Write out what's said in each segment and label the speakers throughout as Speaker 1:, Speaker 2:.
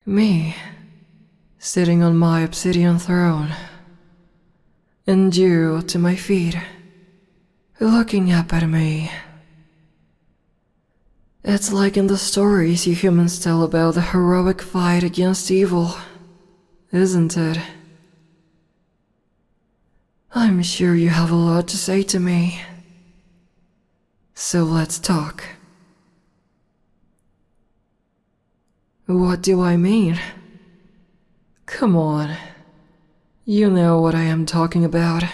Speaker 1: Me, sitting on my obsidian throne, and you to my feet, looking up at me. It's like in the stories you humans tell about the heroic fight against evil, isn't it? I'm sure you have a lot to say to me. So let's talk. What do I mean? Come on. You know what I am talking about.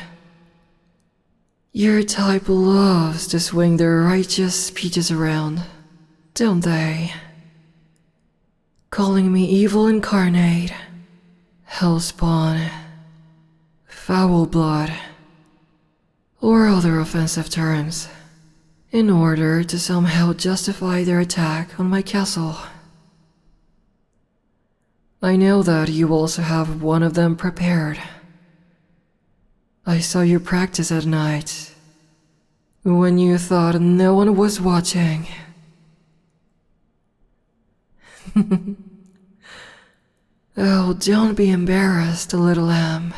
Speaker 1: Your type loves to swing their righteous speeches around, don't they? Calling me evil incarnate, hellspawn, foul blood, or other offensive terms, in order to somehow justify their attack on my castle. I know that you also have one of them prepared. I saw you practice at night, when you thought no one was watching. Oh, don't be embarrassed, little lamb.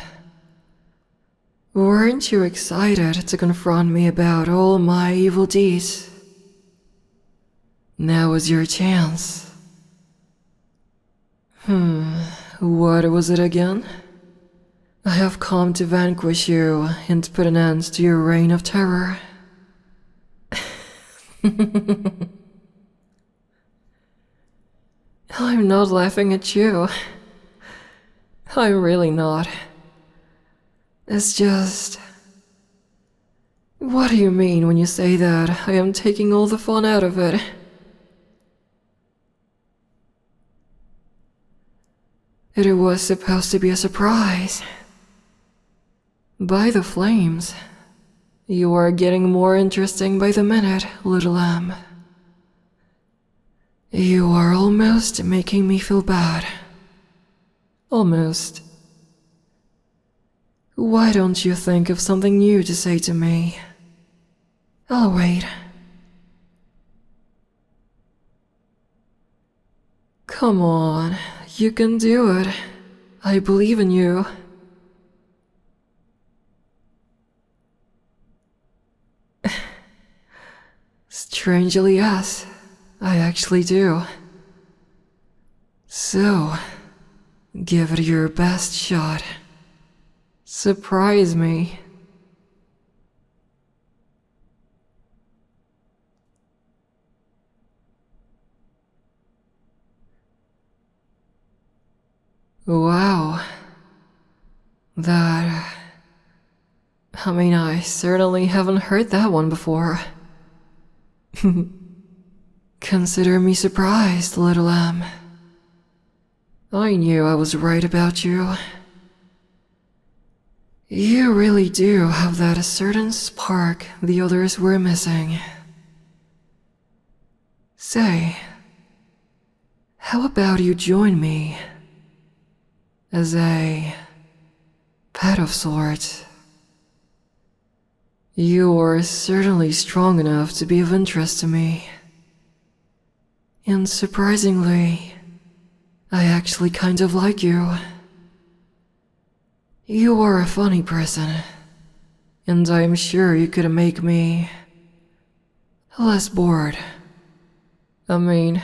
Speaker 1: Weren't you excited to confront me about all my evil deeds? Now is your chance. What was it again? I have come to vanquish you and put an end to your reign of terror. I'm not laughing at you. I'm really not. It's just... What do you mean when you say that I am taking all the fun out of it? It was supposed to be a surprise. By the flames. You are getting more interesting by the minute, little lamb. You are almost making me feel bad. Almost. Why don't you think of something new to say to me? I'll wait. Come on, you can do it. I believe in you. Strangely, yes, I actually do. So, give it your best shot. Surprise me. Wow. I certainly haven't heard that one before. Consider me surprised, little lamb. I knew I was right about you. You really do have that certain spark the others were missing. Say, how about you join me? As a pet of sorts. You're certainly strong enough to be of interest to me. And surprisingly, I actually kind of like you. You are a funny person, and I'm sure you could make me less bored. I mean,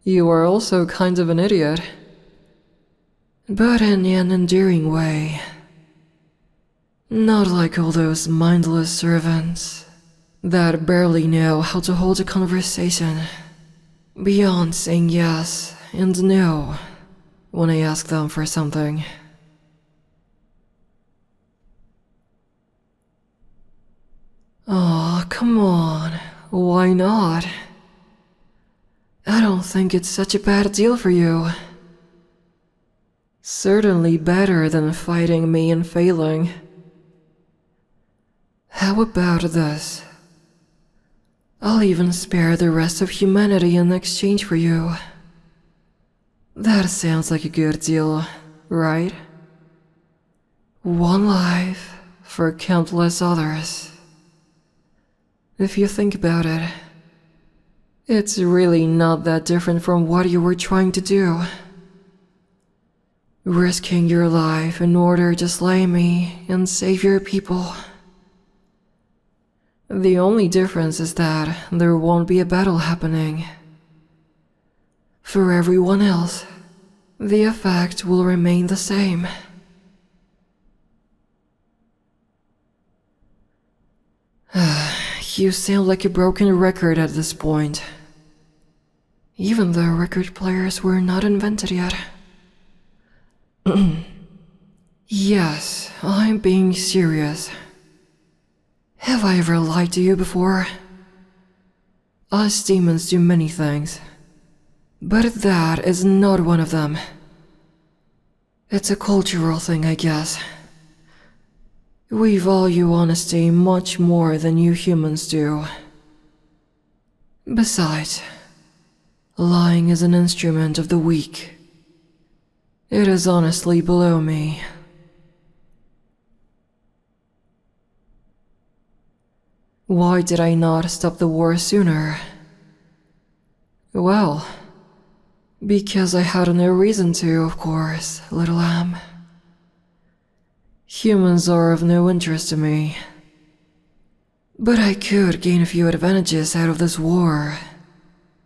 Speaker 1: you are also kind of an idiot, but in an endearing way. Not like all those mindless servants that barely know how to hold a conversation beyond saying yes and no when I ask them for something. Aw, come on, why not? I don't think it's such a bad deal for you. Certainly better than fighting me and failing. How about this? I'll even spare the rest of humanity in exchange for you. That sounds like a good deal, right? One life for countless others. If you think about it, it's really not that different from what you were trying to do, risking your life in order to slay me and save your people. The only difference is that there won't be a battle happening. For everyone else, the effect will remain the same. You sound like a broken record at this point. Even though record players were not invented yet. Yes, I'm being serious. Have I ever lied to you before? Us demons do many things, but that is not one of them. It's a cultural thing, I guess. We value honesty much more than you humans do. Besides, lying is an instrument of the weak. It is honestly below me. Why did I not stop the war sooner? Well, because I had no reason to, of course, little lamb. Humans are of no interest to me. But I could gain a few advantages out of this war.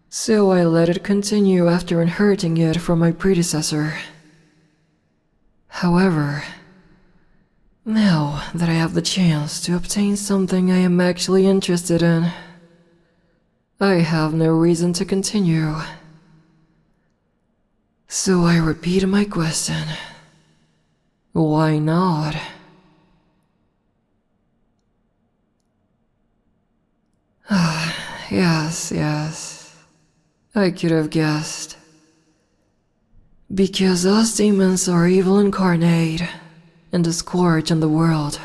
Speaker 1: So I let it continue after inheriting it from my predecessor. However, now that I have the chance to obtain something I am actually interested in, I have no reason to continue. So I repeat my question. Why not? Yes. I could have guessed. Because us demons are evil incarnate and a scourge on the world.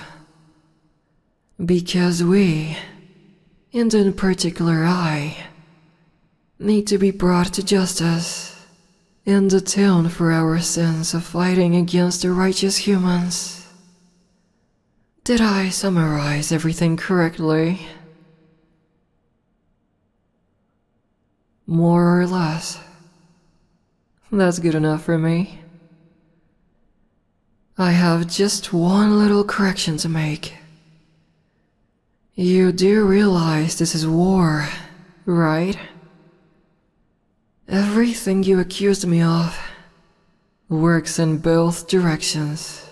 Speaker 1: Because we, and in particular I, need to be brought to justice and atone for our sins of fighting against the righteous humans. Did I summarize everything correctly? More or less. That's good enough for me. I have just one little correction to make. You do realize this is war, right? Everything you accused me of works in both directions.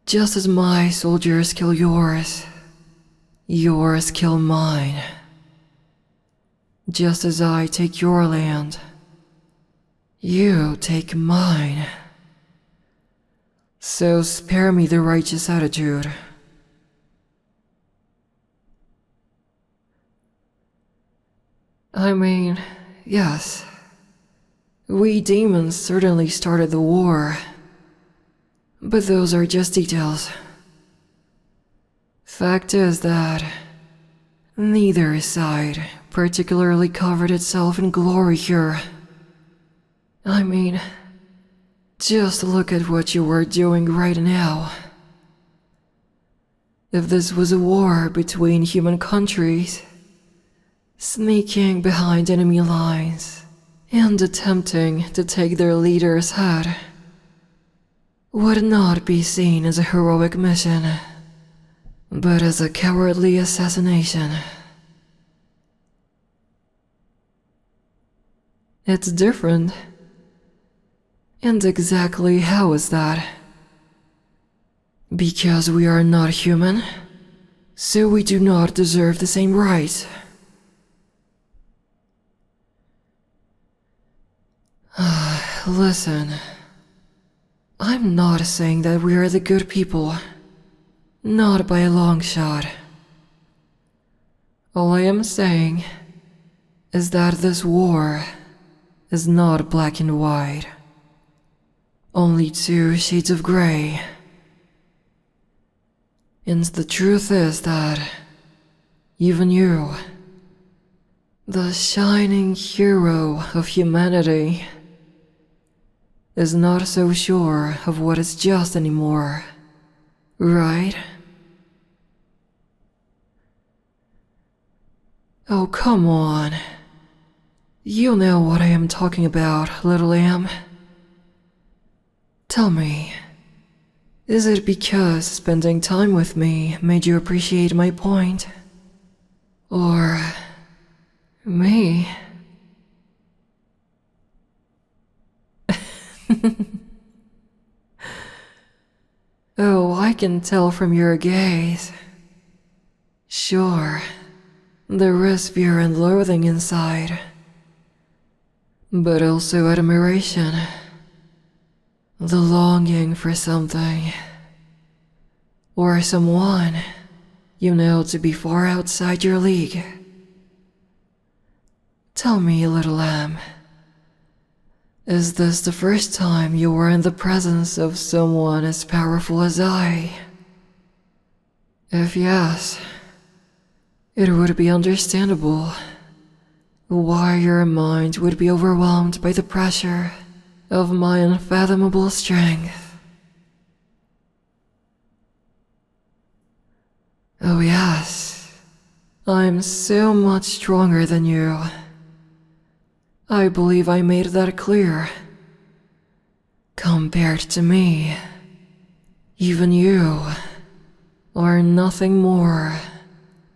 Speaker 1: Just as my soldiers kill yours, yours kill mine. Just as I take your land, you take mine. So spare me the righteous attitude. I mean, yes, we demons certainly started the war, but those are just details. Fact is that neither side particularly covered itself in glory here. I mean, just look at what you were doing right now. If this was a war between human countries, sneaking behind enemy lines and attempting to take their leader's head would not be seen as a heroic mission, but as a cowardly assassination. It's different. And exactly how is that? Because we are not human, so we do not deserve the same rights. Listen, I'm not saying that we are the good people, not by a long shot. All I am saying is that this war is not black and white, only 2 shades of gray. And the truth is that even you, the shining hero of humanity, is not so sure of what is just anymore, right? Oh, come on. You know what I am talking about, little lamb. Tell me, is it because spending time with me made you appreciate my point? Or me? Oh, I can tell from your gaze. Sure, there is fear and loathing inside, but also admiration. The longing for something, or someone you know to be far outside your league. Tell me, little lamb, is this the first time you were in the presence of someone as powerful as I? If yes, it would be understandable why your mind would be overwhelmed by the pressure of my unfathomable strength. Oh yes, I'm so much stronger than you. I believe I made that clear. Compared to me, even you are nothing more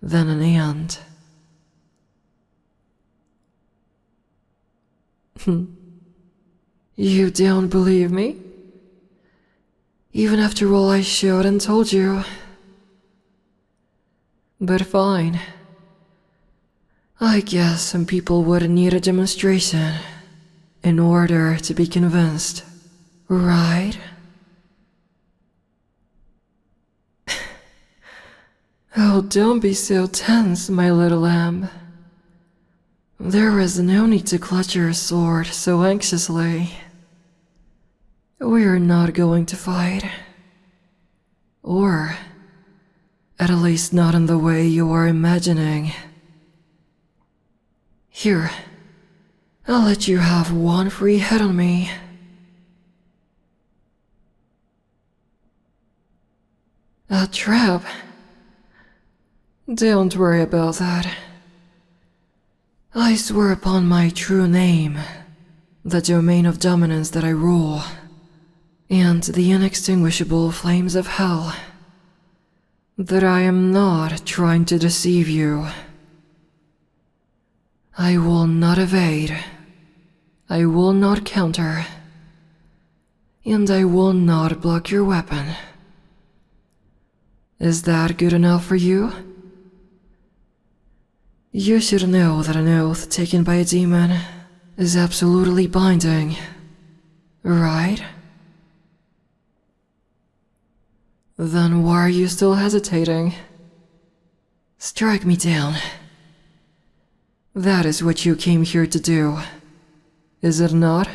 Speaker 1: than an ant. You don't believe me? Even after all I showed and told you. But fine. I guess some people would need a demonstration in order to be convinced, right? Oh, don't be so tense, my little lamb. There is no need to clutch your sword so anxiously. We're not going to fight. Or, at least not in the way you are imagining. Here, I'll let you have one free hit on me. A trap? Don't worry about that. I swear upon my true name, the domain of dominance that I rule, and the inextinguishable flames of hell, that I am not trying to deceive you. I will not evade, I will not counter, and I will not block your weapon. Is that good enough for you? You should know that an oath taken by a demon is absolutely binding, right? Then why are you still hesitating? Strike me down. That is what you came here to do, is it not?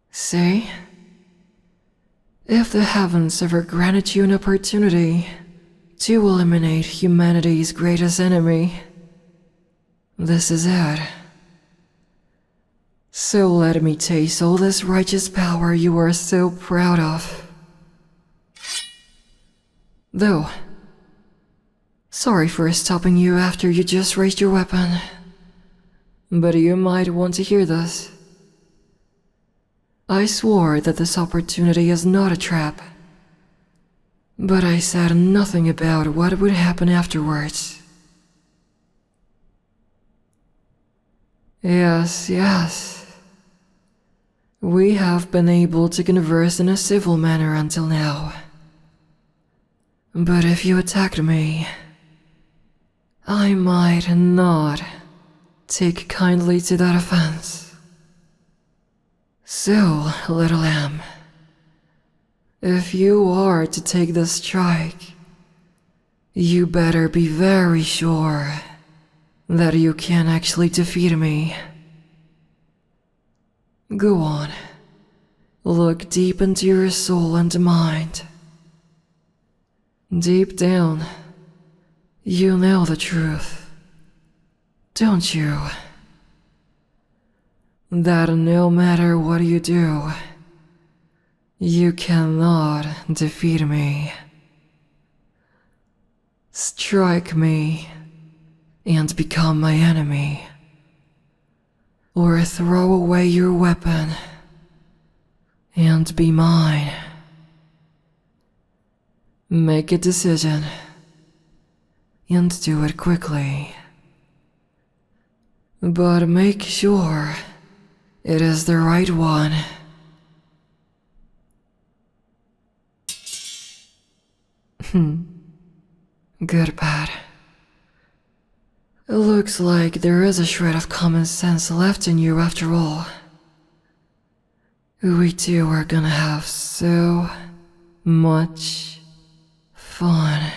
Speaker 1: See? If the heavens ever granted you an opportunity to eliminate humanity's greatest enemy, this is it. So let me taste all this righteous power you are so proud of. Though, sorry for stopping you after you just raised your weapon, but you might want to hear this. I swore that this opportunity is not a trap, but I said nothing about what would happen afterwards. Yes. We have been able to converse in a civil manner until now. But if you attacked me, I might not take kindly to that offense. So, little lamb, if you are to take this strike, you better be very sure that you can actually defeat me. Go on, look deep into your soul and mind. Deep down, you know the truth, don't you? That no matter what you do, you cannot defeat me. Strike me and become my enemy, or throw away your weapon and be mine. Make a decision, and do it quickly. But make sure it is the right one. Good, Pat. It looks like there is a shred of common sense left in you after all. We two are gonna have so much fun.